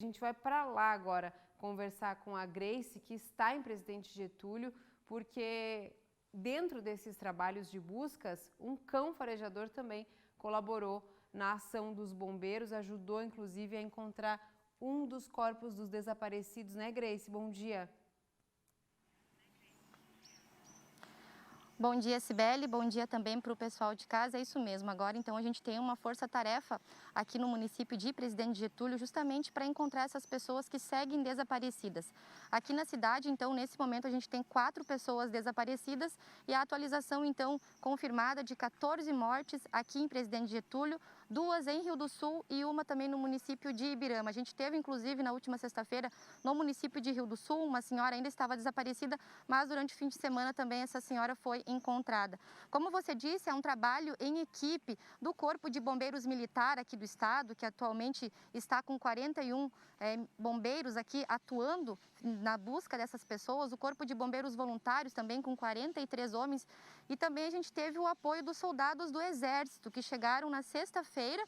A gente vai para lá agora conversar com a Grace, que está em Presidente Getúlio, porque dentro desses trabalhos de buscas, um cão farejador também colaborou na ação dos bombeiros, ajudou inclusive a encontrar um dos corpos dos desaparecidos, né, Grace? Bom dia. Bom dia, Cibele. Bom dia também para o pessoal de casa. É isso mesmo. Agora, então, a gente tem uma força-tarefa aqui no município de Presidente Getúlio, justamente para encontrar essas pessoas que seguem desaparecidas. Aqui na cidade, então, nesse momento, a gente tem 4 pessoas desaparecidas e a atualização, então, confirmada de 14 mortes aqui em Presidente Getúlio, 2 em Rio do Sul e uma também no município de Ibirama. A gente teve, inclusive, na última sexta-feira, no município de Rio do Sul, uma senhora ainda estava desaparecida, mas durante o fim de semana também essa senhora foi encontrada. Como você disse, é um trabalho em equipe do Corpo de Bombeiros Militar aqui do estado, que atualmente está com 41 bombeiros aqui atuando na busca dessas pessoas, o Corpo de Bombeiros Voluntários também com 43 homens, e também a gente teve o apoio dos soldados do Exército, que chegaram na sexta-feira,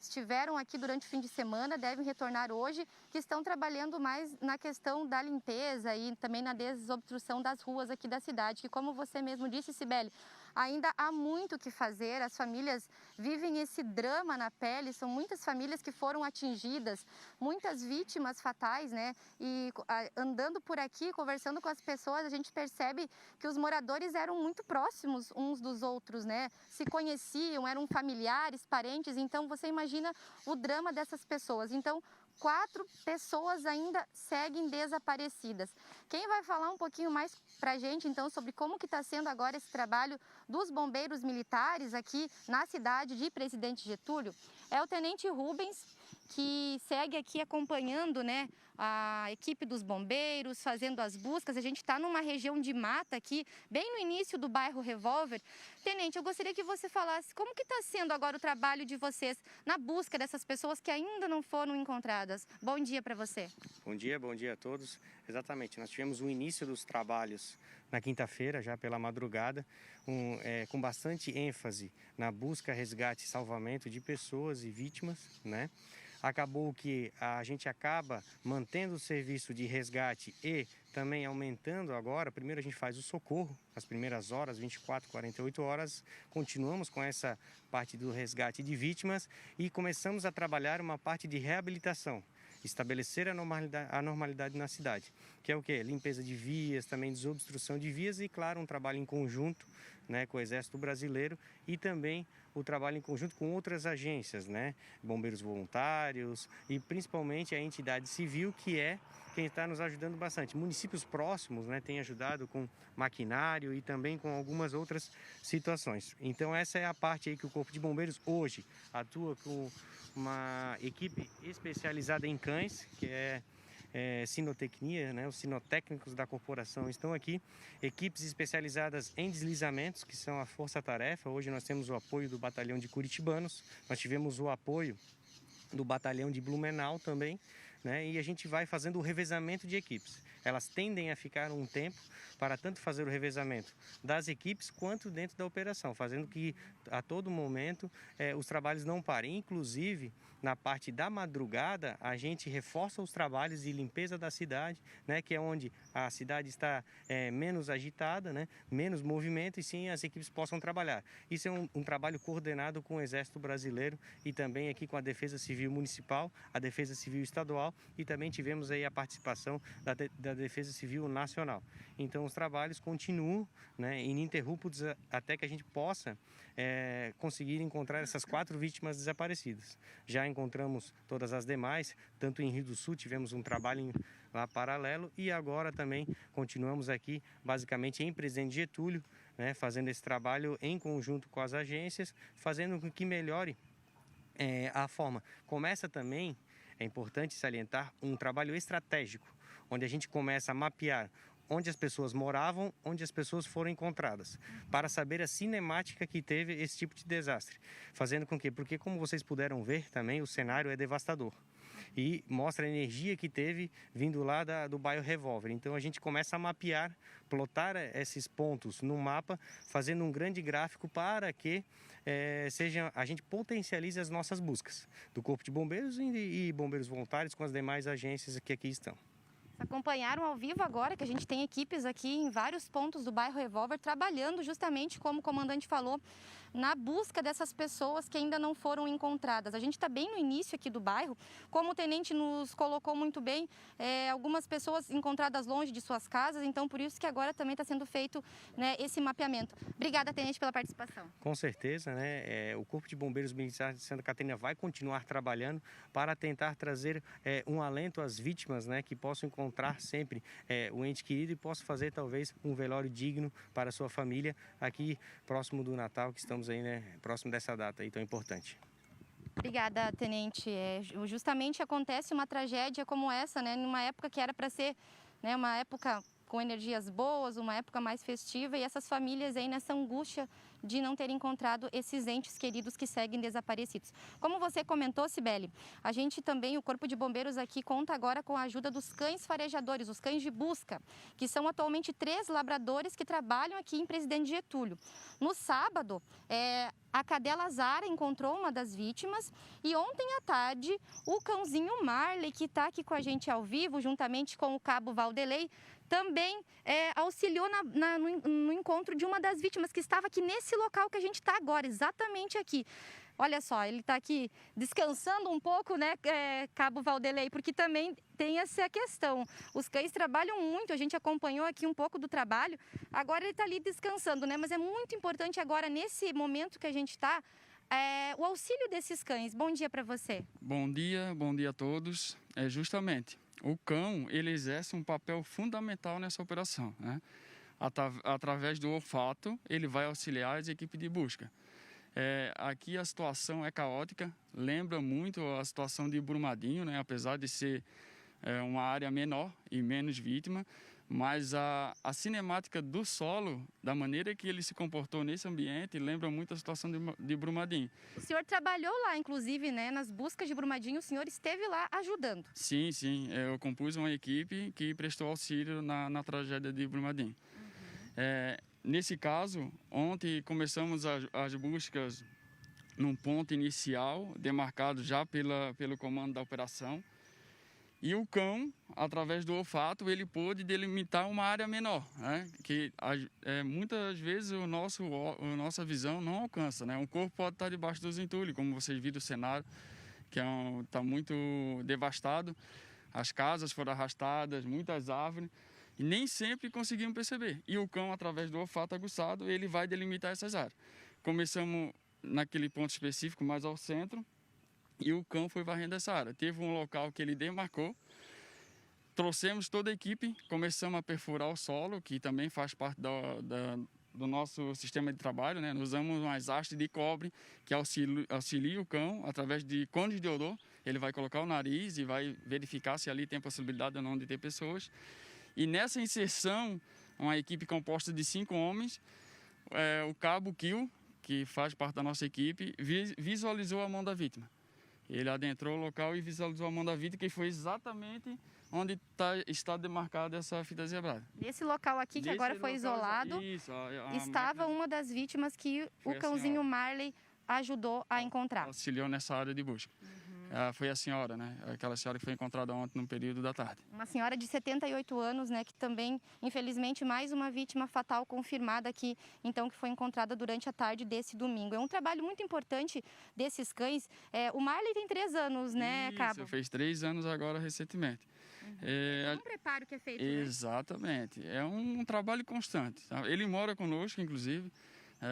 estiveram aqui durante o fim de semana, devem retornar hoje, que estão trabalhando mais na questão da limpeza e também na desobstrução das ruas aqui da cidade, que, como você mesmo disse, Cibele, ainda há muito o que fazer. As famílias vivem esse drama na pele, são muitas famílias que foram atingidas, muitas vítimas fatais, né? E andando por aqui, conversando com as pessoas, a gente percebe que os moradores eram muito próximos uns dos outros, né? Se conheciam, eram familiares, parentes, então você imagina o drama dessas pessoas. Então, 4 pessoas ainda seguem desaparecidas. Quem vai falar um pouquinho mais para a gente, então, sobre como que está sendo agora esse trabalho dos bombeiros militares aqui na cidade de Presidente Getúlio é o Tenente Rubens, que segue aqui acompanhando, né, a equipe dos bombeiros, fazendo as buscas. A gente está numa região de mata aqui, bem no início do bairro Revólver. Tenente, eu gostaria que você falasse como que está sendo agora o trabalho de vocês na busca dessas pessoas que ainda não foram encontradas. Bom dia para você. Bom dia a todos. Exatamente, nós tivemos o início dos trabalhos na quinta-feira, já pela madrugada, com bastante ênfase na busca, resgate e salvamento de pessoas e vítimas, né? Acabou que a gente acaba mantendo o serviço de resgate e também aumentando agora. Primeiro a gente faz o socorro, as primeiras horas, 24, 48 horas, continuamos com essa parte do resgate de vítimas e começamos a trabalhar uma parte de reabilitação. Estabelecer a normalidade na cidade, que é o quê? Limpeza de vias, também desobstrução de vias e, claro, um trabalho em conjunto, né, com o Exército Brasileiro e também o trabalho em conjunto com outras agências, né, bombeiros voluntários e principalmente a entidade civil, que é quem está nos ajudando bastante. Municípios próximos, né, têm ajudado com maquinário e também com algumas outras situações. Então essa é a parte aí que o Corpo de Bombeiros hoje atua com uma equipe especializada em cães, que é sinotecnia, né? Os sinotécnicos da corporação estão aqui, equipes especializadas em deslizamentos, que são a força-tarefa. Hoje nós temos o apoio do batalhão de Curitibanos, nós tivemos o apoio do batalhão de Blumenau também, né? E a gente vai fazendo o revezamento de equipes. Elas tendem a ficar um tempo para tanto fazer o revezamento das equipes quanto dentro da operação, fazendo que a todo momento os trabalhos não parem. Inclusive, na parte da madrugada, a gente reforça os trabalhos de limpeza da cidade, né? Que é onde a cidade está menos agitada, né? Menos movimento, e sim as equipes possam trabalhar. Isso é um trabalho coordenado com o Exército Brasileiro e também aqui com a Defesa Civil Municipal, a Defesa Civil Estadual, e também tivemos aí a participação da Defesa Civil Nacional. Então os trabalhos continuam, né, ininterruptos até que a gente possa conseguir encontrar essas 4 vítimas desaparecidas. Já encontramos todas as demais, tanto em Rio do Sul tivemos um trabalho lá paralelo e agora também continuamos aqui basicamente em Presidente Getúlio, né, fazendo esse trabalho em conjunto com as agências, fazendo com que melhore a forma. Começa também, é importante salientar, um trabalho estratégico, onde a gente começa a mapear onde as pessoas moravam, onde as pessoas foram encontradas, para saber a cinemática que teve esse tipo de desastre. Fazendo com que, porque como vocês puderam ver também, o cenário é devastador. e mostra a energia que teve vindo lá do bairro Revólver. Então a gente começa a mapear, plotar esses pontos no mapa, fazendo um grande gráfico para que a gente potencialize as nossas buscas do Corpo de Bombeiros e bombeiros voluntários com as demais agências que aqui estão. Acompanharam ao vivo agora que a gente tem equipes aqui em vários pontos do bairro Revólver trabalhando justamente, como o comandante falou, na busca dessas pessoas que ainda não foram encontradas. A gente está bem no início aqui do bairro, como o tenente nos colocou muito bem, algumas pessoas encontradas longe de suas casas, então por isso que agora também está sendo feito, né, esse mapeamento. Obrigada, tenente, pela participação. Com certeza, né? O Corpo de Bombeiros Militar de Santa Catarina vai continuar trabalhando para tentar trazer um alento às vítimas, né, que possam encontrar sempre o ente querido e possam fazer talvez um velório digno para a sua família aqui próximo do Natal, que estamos aí, né, próximo dessa data aí tão importante. Obrigada, tenente. Justamente acontece uma tragédia como essa, né, numa época que era para ser, né, uma época com energias boas, uma época mais festiva, e essas famílias aí nessa angústia de não ter encontrado esses entes queridos que seguem desaparecidos. Como você comentou, Cibele, a gente também, o Corpo de Bombeiros aqui conta agora com a ajuda dos cães farejadores, os cães de busca, que são atualmente 3 labradores que trabalham aqui em Presidente Getúlio. No sábado, a cadela Zara encontrou uma das vítimas e ontem à tarde o cãozinho Marley, que está aqui com a gente ao vivo, juntamente com o cabo Valdelei, também auxiliou no encontro de uma das vítimas que estava aqui nesse local que a gente está agora, exatamente aqui. Olha só, ele está aqui descansando um pouco, né, cabo Valdelei, porque também tem essa questão. Os cães trabalham muito, a gente acompanhou aqui um pouco do trabalho, agora ele está ali descansando, né, mas é muito importante agora, nesse momento que a gente está, o auxílio desses cães. Bom dia para você. Bom dia a todos. Justamente, o cão, ele exerce um papel fundamental nessa operação, né? Através do olfato, ele vai auxiliar as equipes de busca. Aqui a situação é caótica, lembra muito a situação de Brumadinho, né? Apesar de ser uma área menor e menos vítima, mas a cinemática do solo, da maneira que ele se comportou nesse ambiente, lembra muito a situação de Brumadinho. O senhor trabalhou lá, inclusive, né, nas buscas de Brumadinho, o senhor esteve lá ajudando. Sim, eu compus uma equipe que prestou auxílio na tragédia de Brumadinho. Nesse caso, ontem começamos as buscas num ponto inicial, demarcado já pelo comando da operação. E o cão, através do olfato, ele pôde delimitar uma área menor, né? Que muitas vezes a nossa visão não alcança, né? O corpo pode estar debaixo dos entulhos, como vocês viram o cenário, que está muito devastado. As casas foram arrastadas, muitas árvores, e nem sempre conseguimos perceber. E o cão, através do olfato aguçado, ele vai delimitar essas áreas. Começamos naquele ponto específico, mais ao centro, e o cão foi varrendo essa área. Teve um local que ele demarcou, trouxemos toda a equipe, começamos a perfurar o solo, que também faz parte do nosso sistema de trabalho, né? Usamos umas hastes de cobre que auxilia o cão através de cones de odor. Ele vai colocar o nariz e vai verificar se ali tem possibilidade ou não de ter pessoas. E nessa inserção, uma equipe composta de 5 homens, o cabo Kill, que faz parte da nossa equipe, visualizou a mão da vítima. Ele adentrou o local e visualizou a mão da vítima, que foi exatamente onde está demarcada essa fita zebrada. Nesse local aqui, que agora foi isolado, estava uma das vítimas que o cãozinho Marley ajudou a encontrar. Auxiliou nessa área de busca. Foi a senhora, né? Aquela senhora que foi encontrada ontem no período da tarde. Uma senhora de 78 anos, né? Que também, infelizmente, mais uma vítima fatal confirmada aqui, então, que foi encontrada durante a tarde desse domingo. É um trabalho muito importante desses cães. O Marley tem 3 anos, né, Cabo? Isso, fez 3 anos agora recentemente. É um preparo que é feito, né? Exatamente. É um trabalho constante. Tá? Ele mora conosco, inclusive.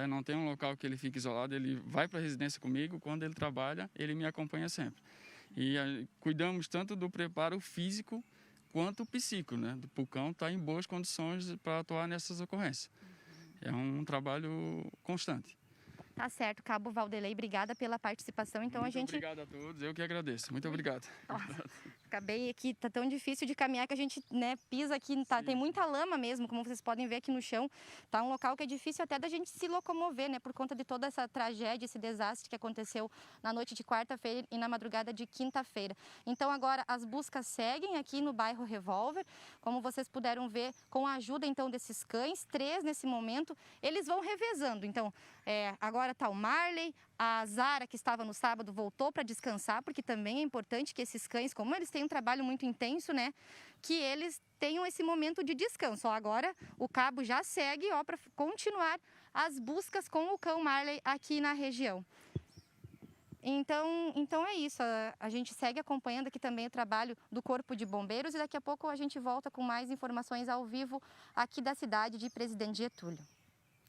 Não tem um local que ele fique isolado, ele vai para a residência comigo, quando ele trabalha, ele me acompanha sempre. E cuidamos tanto do preparo físico quanto psíquico, né? O pulcão está em boas condições para atuar nessas ocorrências. É um trabalho constante. Tá certo, Cabo Valdelei, obrigada pela participação. Então Muito a gente... obrigado a todos, eu que agradeço. Muito obrigado. Nossa, acabei aqui, tá tão difícil de caminhar que a gente, né, pisa aqui, tá, tem muita lama mesmo, como vocês podem ver aqui no chão. Tá um local que é difícil até da gente se locomover, né, por conta de toda essa tragédia, esse desastre que aconteceu na noite de quarta-feira e na madrugada de quinta-feira. Então agora as buscas seguem aqui no bairro Revólver, como vocês puderam ver, com a ajuda então desses cães, 3 nesse momento, eles vão revezando. Então, agora tá o Marley, a Zara, que estava no sábado, voltou para descansar, porque também é importante que esses cães, como eles têm um trabalho muito intenso, né, que eles tenham esse momento de descanso. Ó, agora o Cabo já segue para continuar as buscas com o cão Marley aqui na região. Então é isso, a gente segue acompanhando aqui também o trabalho do Corpo de Bombeiros e daqui a pouco a gente volta com mais informações ao vivo aqui da cidade de Presidente Getúlio.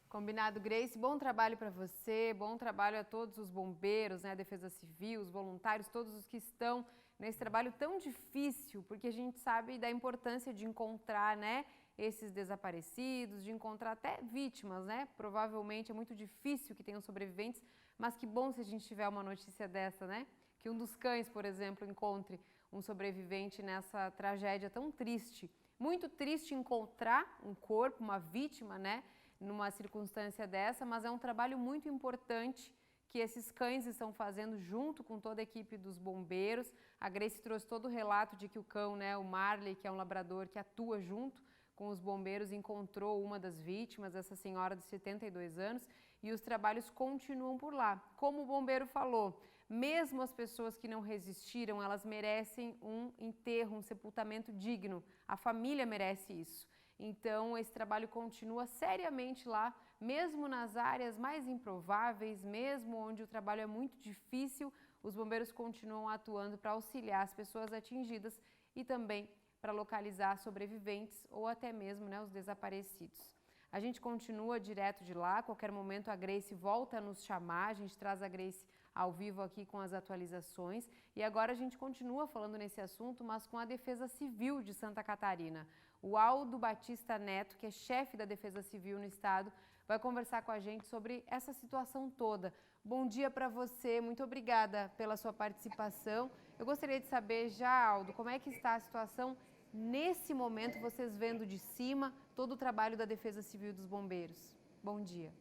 Combinado, Grace. Bom trabalho para você, bom trabalho a todos os bombeiros, né, a Defesa Civil, os voluntários, todos os que estão nesse trabalho tão difícil, porque a gente sabe da importância de encontrar, né, esses desaparecidos, de encontrar até vítimas, né? Provavelmente é muito difícil que tenham sobreviventes, mas que bom se a gente tiver uma notícia dessa, né? Que um dos cães, por exemplo, encontre um sobrevivente nessa tragédia tão triste. Muito triste encontrar um corpo, uma vítima, né? Numa circunstância dessa, mas é um trabalho muito importante que esses cães estão fazendo junto com toda a equipe dos bombeiros. A Grace trouxe todo o relato de que o cão, né, o Marley, que é um labrador que atua junto com os bombeiros, encontrou uma das vítimas, essa senhora de 72 anos, e os trabalhos continuam por lá. Como o bombeiro falou, mesmo as pessoas que não resistiram, elas merecem um enterro, um sepultamento digno. A família merece isso. Então, esse trabalho continua seriamente lá, mesmo nas áreas mais improváveis, mesmo onde o trabalho é muito difícil, os bombeiros continuam atuando para auxiliar as pessoas atingidas e também para localizar sobreviventes ou até mesmo, né, os desaparecidos. A gente continua direto de lá, a qualquer momento a Grace volta a nos chamar, a gente traz a Grace ao vivo aqui com as atualizações. E agora a gente continua falando nesse assunto, mas com a Defesa Civil de Santa Catarina. O Aldo Batista Neto, que é chefe da Defesa Civil no estado, vai conversar com a gente sobre essa situação toda. Bom dia para você, muito obrigada pela sua participação. Eu gostaria de saber já, Aldo, como é que está a situação nesse momento, vocês vendo de cima todo o trabalho da Defesa Civil e dos Bombeiros. Bom dia.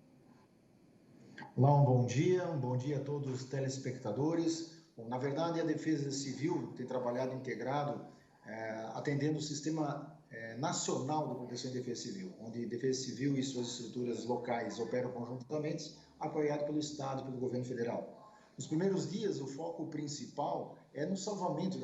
Olá, um bom dia a todos os telespectadores. Bom, na verdade, a Defesa Civil tem trabalhado integrado, atendendo o Sistema Nacional de Proteção e Defesa Civil, onde a Defesa Civil e suas estruturas locais operam conjuntamente, apoiado pelo Estado e pelo Governo Federal. Nos primeiros dias, o foco principal é no salvamento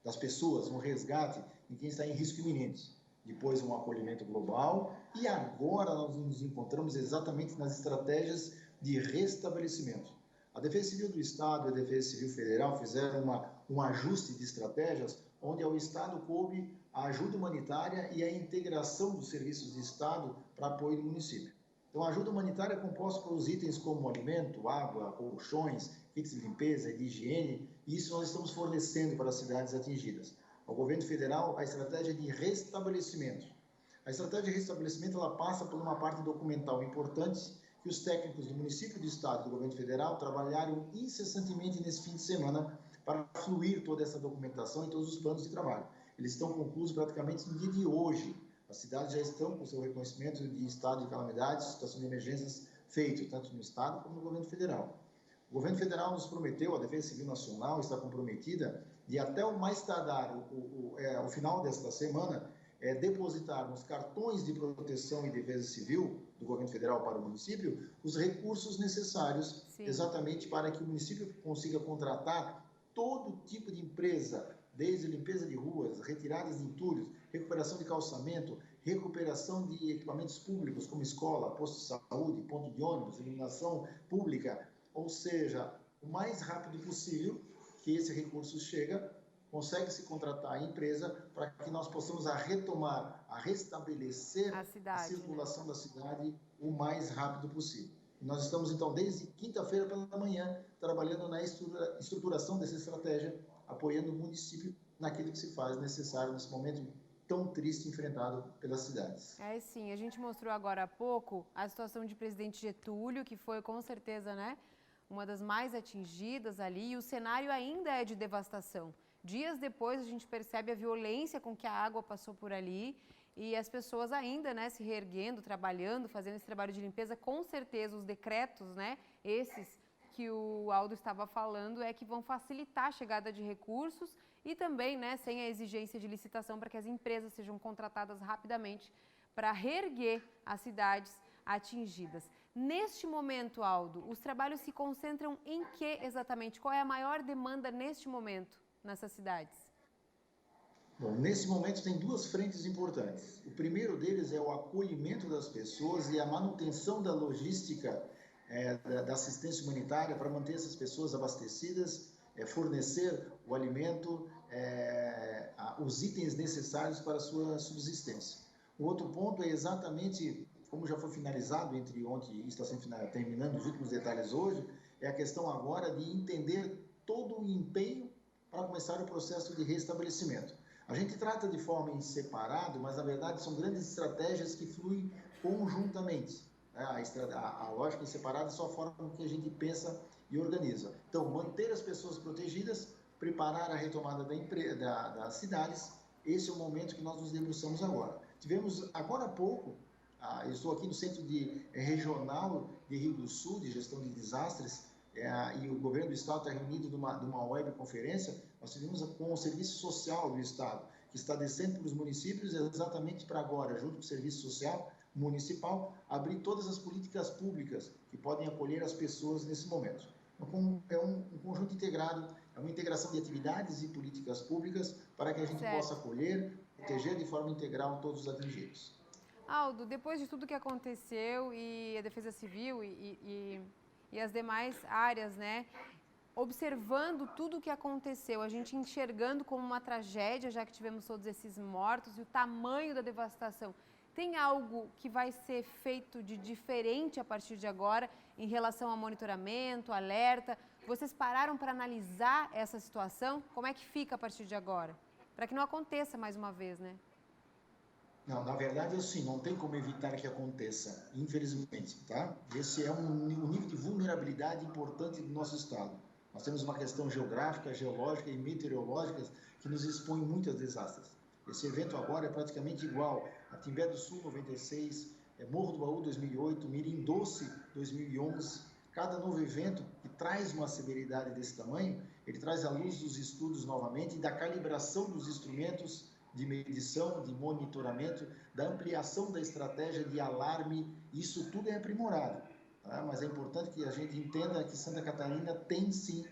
das pessoas, no resgate em quem está em risco iminente. Depois, um acolhimento global e agora nós nos encontramos exatamente nas estratégias de restabelecimento. A Defesa Civil do Estado e a Defesa Civil Federal fizeram um ajuste de estratégias onde ao Estado coube a ajuda humanitária e a integração dos serviços de Estado para apoio do município. Então, a ajuda humanitária é composta por itens como alimento, água, colchões, kits de limpeza e de higiene, e isso nós estamos fornecendo para as cidades atingidas. Ao governo federal, a estratégia de restabelecimento. A estratégia de restabelecimento ela passa por uma parte documental importante que os técnicos do município, do estado e do governo federal trabalharam incessantemente nesse fim de semana para fluir toda essa documentação e todos os planos de trabalho. Eles estão concluídos praticamente no dia de hoje. As cidades já estão com seu reconhecimento de estado de calamidades, situação de emergências feito, tanto no estado como no governo federal. O governo federal nos prometeu, a Defesa Civil Nacional está comprometida de até o mais tardar, ao final desta semana, depositar nos cartões de proteção e defesa civil do governo federal para o município os recursos necessários exatamente para que o município consiga contratar todo tipo de empresa, desde limpeza de ruas, retiradas de entulhos, recuperação de calçamento, recuperação de equipamentos públicos como escola, posto de saúde, ponto de ônibus, iluminação pública, ou seja, o mais rápido possível que esse recurso chega, consegue se contratar a empresa para que nós possamos retomar, restabelecer a circulação da cidade o mais rápido possível. E nós estamos, então, desde quinta-feira pela manhã, trabalhando na estruturação dessa estratégia, apoiando o município naquilo que se faz necessário nesse momento tão triste enfrentado pelas cidades. É sim, a gente mostrou agora há pouco a situação de Presidente Getúlio, que foi com certeza, né, uma das mais atingidas ali, e o cenário ainda é de devastação. Dias depois a gente percebe a violência com que a água passou por ali e as pessoas ainda, né, se reerguendo, trabalhando, fazendo esse trabalho de limpeza. Com certeza os decretos, né, esses que o Aldo estava falando, é que vão facilitar a chegada de recursos e também, né, sem a exigência de licitação para que as empresas sejam contratadas rapidamente para reerguer as cidades atingidas. Neste momento, Aldo, os trabalhos se concentram em que exatamente? Qual é a maior demanda neste momento nessas cidades? Bom, nesse momento tem duas frentes importantes. O primeiro deles é o acolhimento das pessoas e a manutenção da logística da assistência humanitária para manter essas pessoas abastecidas, fornecer o alimento, os itens necessários para a sua subsistência. O outro ponto é exatamente, como já foi finalizado entre ontem e está sendo terminando os últimos detalhes hoje, é a questão agora de entender todo o empenho para começar o processo de restabelecimento. A gente trata de forma em separado, mas na verdade são grandes estratégias que fluem conjuntamente. A lógica em separado é só a forma com que a gente pensa e organiza. Então, manter as pessoas protegidas, preparar a retomada das cidades, esse é o momento que nós nos debruçamos agora. Tivemos agora há pouco, eu estou aqui no Centro Regional de Rio do Sul, de Gestão de Desastres, e o governo do Estado está reunido numa webconferência. Nós tivemos com o Serviço Social do Estado, que está descendo para os municípios exatamente para agora, junto com o Serviço Social Municipal, abrir todas as políticas públicas que podem acolher as pessoas nesse momento. Então, é um conjunto integrado, é uma integração de atividades e políticas públicas para que a gente possa acolher, proteger de forma integral todos os atingidos. Aldo, depois de tudo que aconteceu e a Defesa Civil e as demais áreas, né, observando tudo o que aconteceu, a gente enxergando como uma tragédia, já que tivemos todos esses mortos e o tamanho da devastação, tem algo que vai ser feito de diferente a partir de agora em relação ao monitoramento, alerta? Vocês pararam para analisar essa situação? Como é que fica a partir de agora? Para que não aconteça mais uma vez, né? Não, na verdade, assim, não tem como evitar que aconteça, infelizmente, tá? Esse é um nível de vulnerabilidade importante do nosso estado. Nós temos uma questão geográfica, geológica e meteorológica que nos expõe muito a desastres. Esse evento agora é praticamente igual a Timbé do Sul, 96, Morro do Baú, 2008, Mirim Doce, 2011. Cada novo evento que traz uma severidade desse tamanho, ele traz à luz dos estudos novamente e da calibração dos instrumentos de medição, de monitoramento, da ampliação da estratégia de alarme. Isso tudo é aprimorado, tá? Mas é importante que a gente entenda que Santa Catarina tem, sim,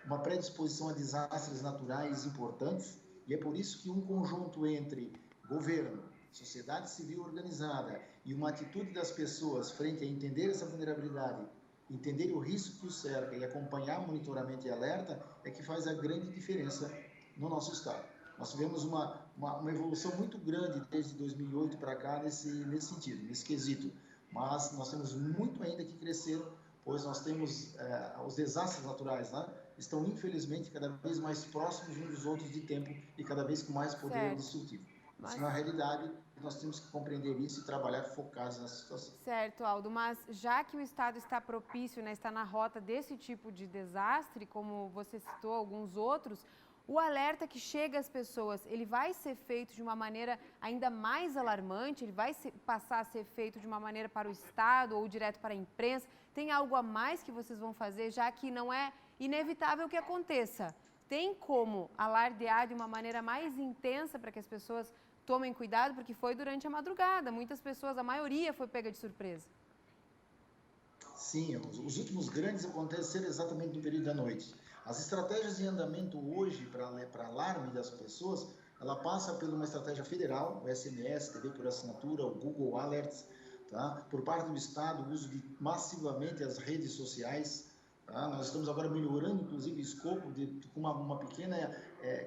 uma predisposição a desastres naturais importantes, e é por isso que um conjunto entre governo, sociedade civil organizada e uma atitude das pessoas frente a entender essa vulnerabilidade, entender o risco que o cerca e acompanhar monitoramento e alerta é que faz a grande diferença no nosso estado. Nós tivemos uma evolução muito grande desde 2008 para cá nesse sentido, nesse quesito, mas nós temos muito ainda que crescer, pois nós temos os desastres naturais, né? Estão infelizmente cada vez mais próximos uns dos outros de tempo e cada vez com mais poder destrutivo. Mas na realidade, nós temos que compreender isso e trabalhar focados nessa situação. Certo, Aldo, mas já que o Estado está propício, né, está na rota desse tipo de desastre, como você citou alguns outros, o alerta que chega às pessoas, ele vai ser feito de uma maneira ainda mais alarmante? Ele vai passar a ser feito de uma maneira para o Estado ou direto para a imprensa? Tem algo a mais que vocês vão fazer, já que não é inevitável que aconteça? Tem como alardear de uma maneira mais intensa para que as pessoas tomem cuidado? Porque foi durante a madrugada, muitas pessoas, a maioria foi pega de surpresa. Sim, os últimos grandes aconteceram exatamente no período da noite. As estratégias em andamento hoje para alarme das pessoas, ela passa por uma estratégia federal, o SMS, TV por assinatura, o Google Alerts, tá? Por parte do Estado, o uso de massivamente as redes sociais. Tá? Nós estamos agora melhorando, inclusive, o escopo com uma pequena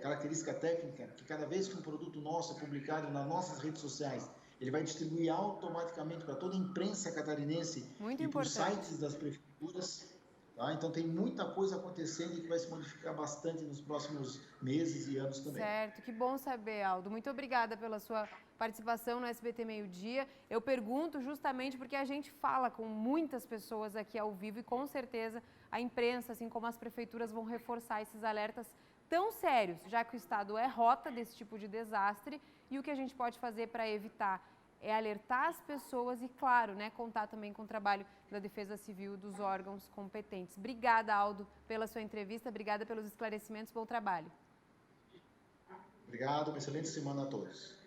característica técnica, que cada vez que um produto nosso é publicado nas nossas redes sociais, ele vai distribuir automaticamente para toda a imprensa catarinense e para os sites das prefeituras Tá? Então tem muita coisa acontecendo e que vai se modificar bastante nos próximos meses e anos também. Certo, que bom saber, Aldo. Muito obrigada pela sua participação no SBT Meio Dia. Eu pergunto justamente porque a gente fala com muitas pessoas aqui ao vivo e com certeza a imprensa, assim como as prefeituras, vão reforçar esses alertas tão sérios, já que o Estado é rota desse tipo de desastre e o que a gente pode fazer para evitar é alertar as pessoas e, claro, né, contar também com o trabalho da Defesa Civil dos órgãos competentes. Obrigada, Aldo, pela sua entrevista, obrigada pelos esclarecimentos, bom trabalho. Obrigado, uma excelente semana a todos.